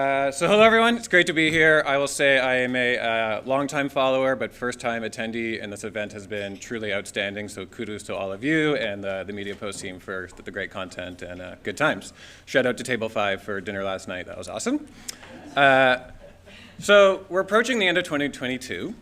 So hello everyone, it's great to be here. I will say I am a long-time follower, but first-time attendee, and this event has been truly outstanding, so kudos to all of you and the Media Post team for the great content and good times. Shout out to Table 5 for dinner last night, that was awesome. So we're approaching the end of 2022.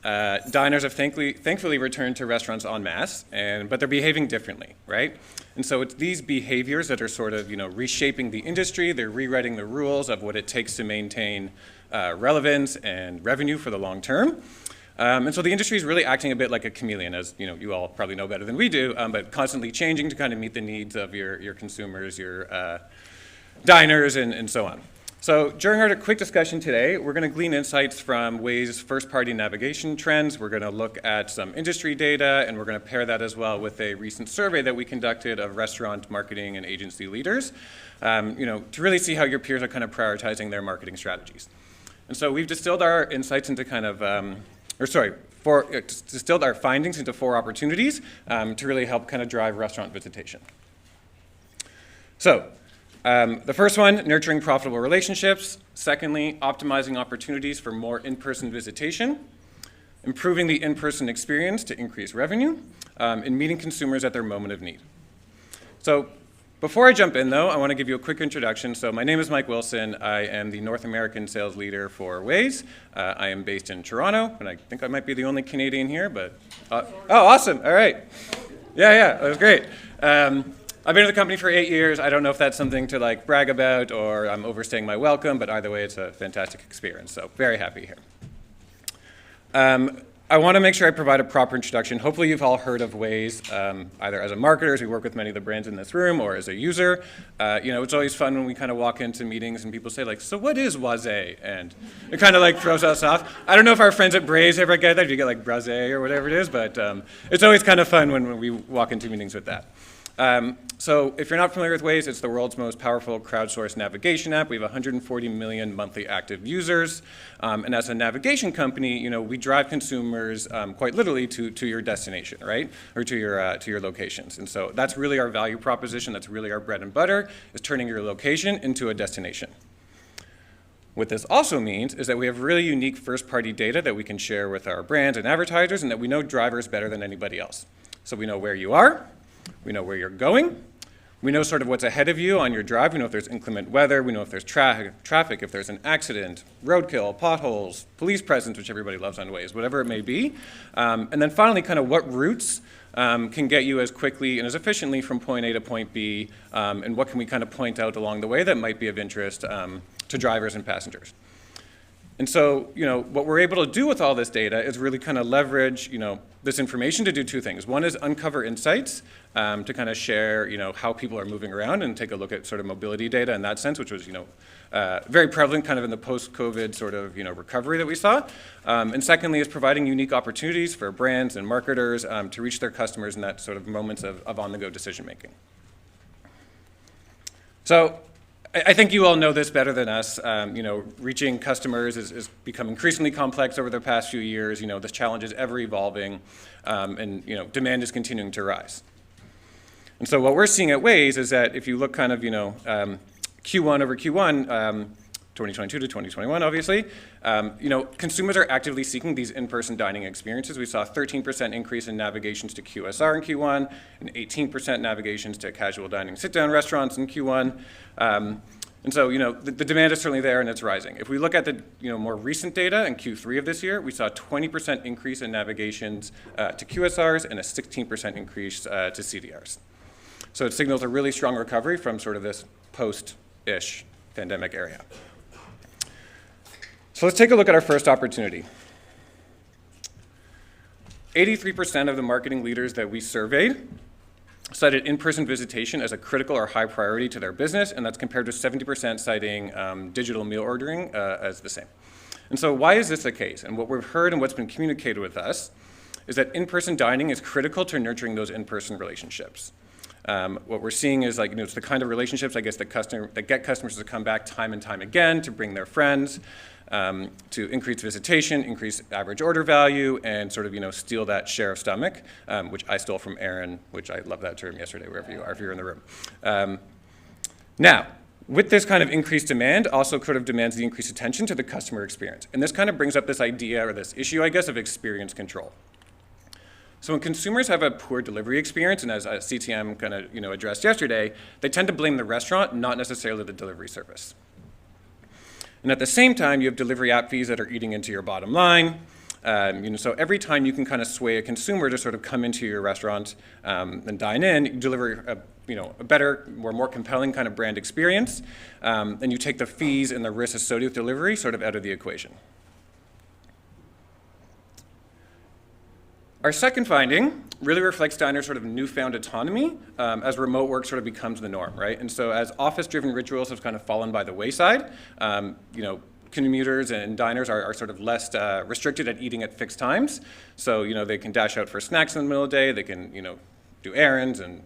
Diners have thankfully returned to restaurants en masse, but they're behaving differently, right? And so it's these behaviors that are sort of, reshaping the industry. They're rewriting the rules of what it takes to maintain relevance and revenue for the long term. And so the industry is really acting a bit like a chameleon, as you all probably know better than we do, but constantly changing to kind of meet the needs of your consumers, your diners, and so on. So during our quick discussion today, we're going to glean insights from Waze first-party navigation trends. We're going to look at some industry data, and we're going to pair that as well with a recent survey that we conducted of restaurant marketing and agency leaders, to really see how your peers are kind of prioritizing their marketing strategies. And so we've distilled our insights into distilled our findings into 4 opportunities to really help kind of drive restaurant visitation. So. The first one, nurturing profitable relationships. Secondly, optimizing opportunities for more in-person visitation. Improving the in-person experience to increase revenue. And meeting consumers at their moment of need. So before I jump in, though, I want to give you a quick introduction. So my name is Mike Wilson. I am the North American sales leader for Waze. I am based in Toronto, and I think I might be the only Canadian here, but... oh, awesome. All right. Yeah, that was great. I've been in the company for 8 years. I don't know if that's something to brag about or I'm overstaying my welcome, but either way, it's a fantastic experience. So very happy here. I want to make sure I provide a proper introduction. Hopefully you've all heard of Waze, either as a marketer, as we work with many of the brands in this room, or as a user. It's always fun when we kind of walk into meetings and people say so what is Waze? And it kind of throws us off. I don't know if our friends at Braze ever get that, if you get Braze or whatever it is, but it's always kind of fun when we walk into meetings with that. So if you're not familiar with Waze, it's the world's most powerful crowdsourced navigation app. We have 140 million monthly active users. And as a navigation company, we drive consumers quite literally to your destination, right? Or to your locations. And so that's really our value proposition. That's really our bread and butter, is turning your location into a destination. What this also means is that we have really unique first-party data that we can share with our brands and advertisers, and that we know drivers better than anybody else. So we know where you are. We know where you're going. We know sort of what's ahead of you on your drive. We know if there's inclement weather. We know if there's traffic, if there's an accident, roadkill, potholes, police presence, which everybody loves on Waze, whatever it may be. And then finally, kind of what routes can get you as quickly and as efficiently from point A to point B, and what can we kind of point out along the way that might be of interest to drivers and passengers. And so, what we're able to do with all this data is really kind of leverage, this information to do 2 things. One is uncover insights to kind of share, how people are moving around and take a look at sort of mobility data in that sense, which was, very prevalent kind of in the post-COVID sort of, recovery that we saw. And secondly is providing unique opportunities for brands and marketers to reach their customers in that sort of moments of on-the-go decision-making. So, I think you all know this better than us. Reaching customers has become increasingly complex over the past few years. This challenge is ever evolving, and demand is continuing to rise. And so what we're seeing at Waze is that if you look kind of, Q1 over Q1, 2022 to 2021, obviously, consumers are actively seeking these in-person dining experiences. We saw a 13% increase in navigations to QSR in Q1, and 18% navigations to casual dining sit-down restaurants in Q1. And so, the demand is certainly there and it's rising. If we look at the, more recent data in Q3 of this year, we saw a 20% increase in navigations to QSRs and a 16% increase to CDRs. So it signals a really strong recovery from sort of this post-ish pandemic area. So let's take a look at our first opportunity. 83% of the marketing leaders that we surveyed cited in-person visitation as a critical or high priority to their business, and that's compared to 70% citing digital meal ordering as the same. And so why is this the case? And what we've heard and what's been communicated with us is that in-person dining is critical to nurturing those in-person relationships. What we're seeing is it's the kind of relationships, I guess, that get customers to come back time and time again, to bring their friends, to increase visitation, increase average order value, and sort of, steal that share of stomach, which I stole from Aaron, which I love that term yesterday, wherever you are, if you're in the room. Now, With this kind of increased demand also sort of demands the increased attention to the customer experience. And this kind of brings up this idea, or this issue, I guess, of experience control. So when consumers have a poor delivery experience, and as CTM kind of addressed yesterday, they tend to blame the restaurant, not necessarily the delivery service. And at the same time, you have delivery app fees that are eating into your bottom line. So every time you can kind of sway a consumer to sort of come into your restaurant and dine in, you deliver a better or more compelling kind of brand experience, and you take the fees and the risks associated with delivery sort of out of the equation. Our second finding really reflects diners' sort of newfound autonomy as remote work sort of becomes the norm, right? And so as office-driven rituals have kind of fallen by the wayside, commuters and diners are sort of less restricted at eating at fixed times. So, they can dash out for snacks in the middle of the day, they can, do errands and,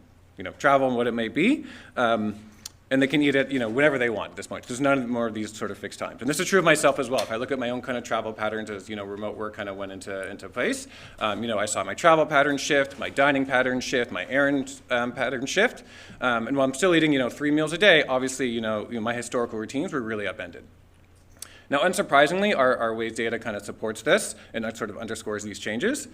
travel and what it may be. And they can eat it, whenever they want at this point. There's none more of these sort of fixed times. And this is true of myself as well. If I look at my own kind of travel patterns as, remote work kind of went into place, I saw my travel pattern shift, my dining pattern shift, my errand pattern shift. And while I'm still eating, 3 meals a day, obviously, my historical routines were really upended. Now, unsurprisingly, our Waze data kind of supports this, and that sort of underscores these changes.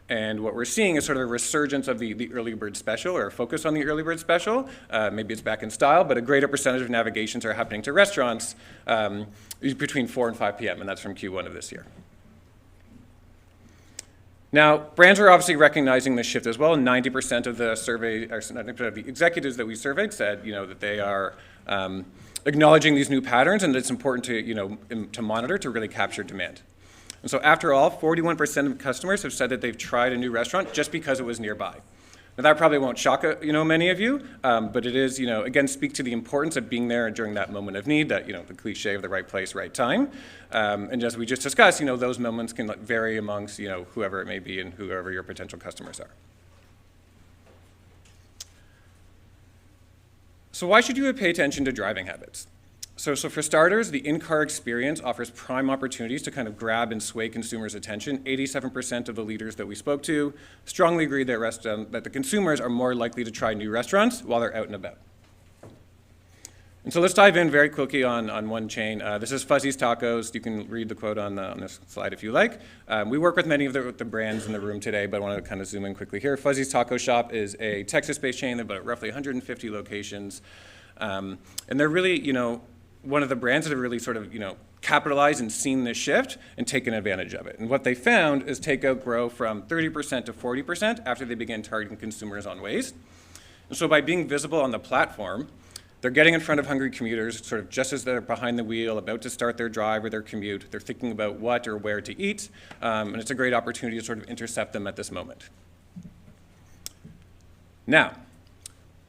And what we're seeing is sort of a resurgence of the early bird special, or a focus on the early bird special. Maybe it's back in style, but a greater percentage of navigations are happening to restaurants between 4 and 5 p.m., and that's from Q1 of this year. Now, brands are obviously recognizing this shift as well. 90% of the survey, or 90% of the executives that we surveyed said, that they are acknowledging these new patterns, and it's important to, to monitor to really capture demand. And so after all, 41% of customers have said that they've tried a new restaurant just because it was nearby. Now that probably won't shock many of you, but it is, again, speak to the importance of being there during that moment of need, that, the cliche of the right place, right time. And as we just discussed, those moments can vary amongst, whoever it may be and whoever your potential customers are. So why should you pay attention to driving habits? So for starters, the in-car experience offers prime opportunities to kind of grab and sway consumers' attention. 87% of the leaders that we spoke to strongly agreed that the consumers are more likely to try new restaurants while they're out and about. And so let's dive in very quickly on one chain. This is Fuzzy's Tacos. You can read the quote on this slide if you like. We work with many of the brands in the room today, but I want to kind of zoom in quickly here. Fuzzy's Taco Shop is a Texas-based chain. They've got roughly 150 locations. And they're really, one of the brands that have really sort of, capitalized and seen this shift and taken advantage of it. And what they found is takeout grow from 30% to 40% after they began targeting consumers on Waze. And so by being visible on the platform, they're getting in front of hungry commuters sort of just as they're behind the wheel, about to start their drive or their commute. They're thinking about what or where to eat, and it's a great opportunity to sort of intercept them at this moment. Now,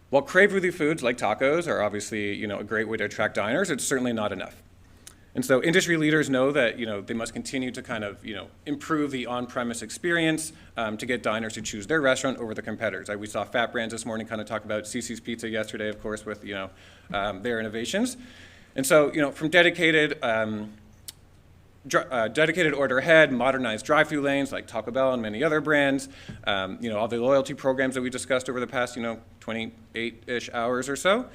while crave-worthy foods like tacos are obviously, a great way to attract diners, it's certainly not enough. And so industry leaders know that, they must continue to kind of, improve the on-premise experience to get diners to choose their restaurant over the competitors. We saw Fat Brands this morning kind of talk about Cici's Pizza yesterday, of course, with, their innovations. And so, from dedicated order ahead, modernized drive-through lanes like Taco Bell and many other brands, all the loyalty programs that we discussed over the past, 28-ish hours or so.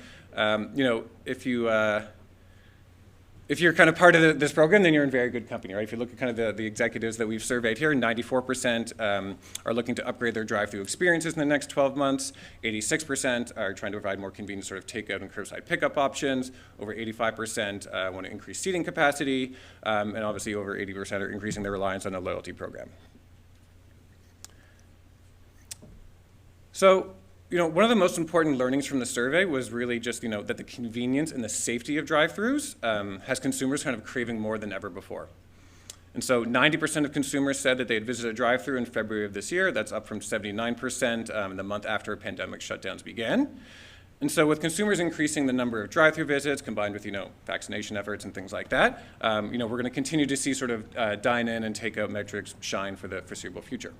If you're kind of part of this program, then you're in very good company, right? If you look at kind of the executives that we've surveyed here, 94% are looking to upgrade their drive-through experiences in the next 12 months. 86% are trying to provide more convenient sort of takeout and curbside pickup options. Over 85% want to increase seating capacity, and obviously over 80% are increasing their reliance on a loyalty program. So, one of the most important learnings from the survey was really just, that the convenience and the safety of drive-thrus has consumers kind of craving more than ever before. And so 90% of consumers said that they had visited a drive-thru in February of this year. That's up from 79% in the month after pandemic shutdowns began. And so with consumers increasing the number of drive-thru visits combined with, vaccination efforts and things like that, we're going to continue to see sort of dine-in and take-out metrics shine for the foreseeable future.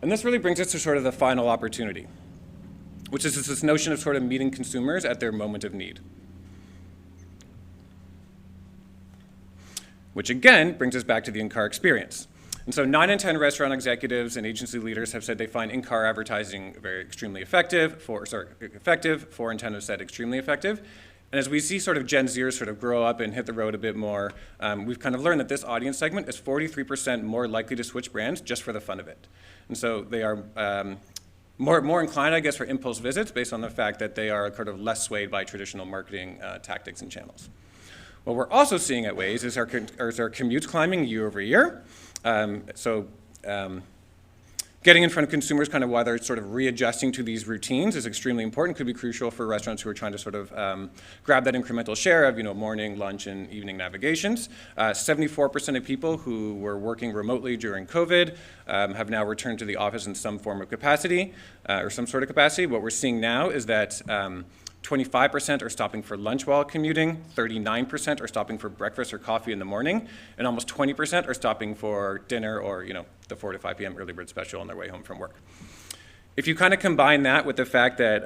And this really brings us to sort of the final opportunity, which is this notion of sort of meeting consumers at their moment of need. Which again brings us back to the in-car experience. And so 9 in 10 restaurant executives and agency leaders have said they find in-car advertising extremely effective. 4 in 10 have said extremely effective. And as we see sort of Gen Zers sort of grow up and hit the road a bit more, we've kind of learned that this audience segment is 43% more likely to switch brands just for the fun of it. And so they are more inclined, I guess, for impulse visits based on the fact that they are sort of less swayed by traditional marketing tactics and channels. What we're also seeing at Waze is our commutes climbing year over year. Getting in front of consumers kind of while they're sort of readjusting to these routines is extremely important, could be crucial for restaurants who are trying to sort of grab that incremental share of morning, lunch, and evening navigations. 74% of people who were working remotely during COVID have now returned to the office in some form of capacity, or some sort of capacity. What we're seeing now is that 25% are stopping for lunch while commuting, 39% are stopping for breakfast or coffee in the morning, and almost 20% are stopping for dinner or the 4 to 5 p.m. early bird special on their way home from work. If you kind of combine that with the fact that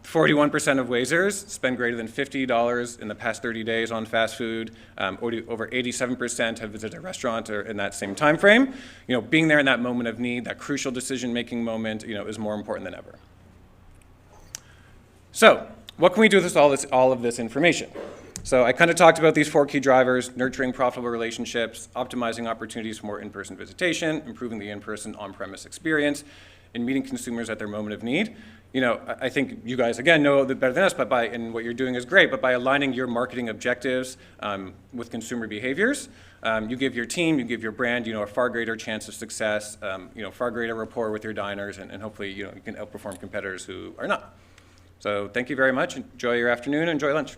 41% of Wazers spend greater than $50 in the past 30 days on fast food, over 87% have visited a restaurant or in that same time frame, being there in that moment of need, that crucial decision-making moment, is more important than ever. So, what can we do with all of this information? So I kind of talked about these 4 key drivers: nurturing profitable relationships, optimizing opportunities for more in-person visitation, improving the in-person on-premise experience, and meeting consumers at their moment of need. I think you guys, again, know a bit better than us, and what you're doing is great, but by aligning your marketing objectives with consumer behaviors, you give your team, you give your brand, a far greater chance of success, far greater rapport with your diners, and hopefully, you can outperform competitors who are not. So thank you very much. Enjoy your afternoon. Enjoy lunch.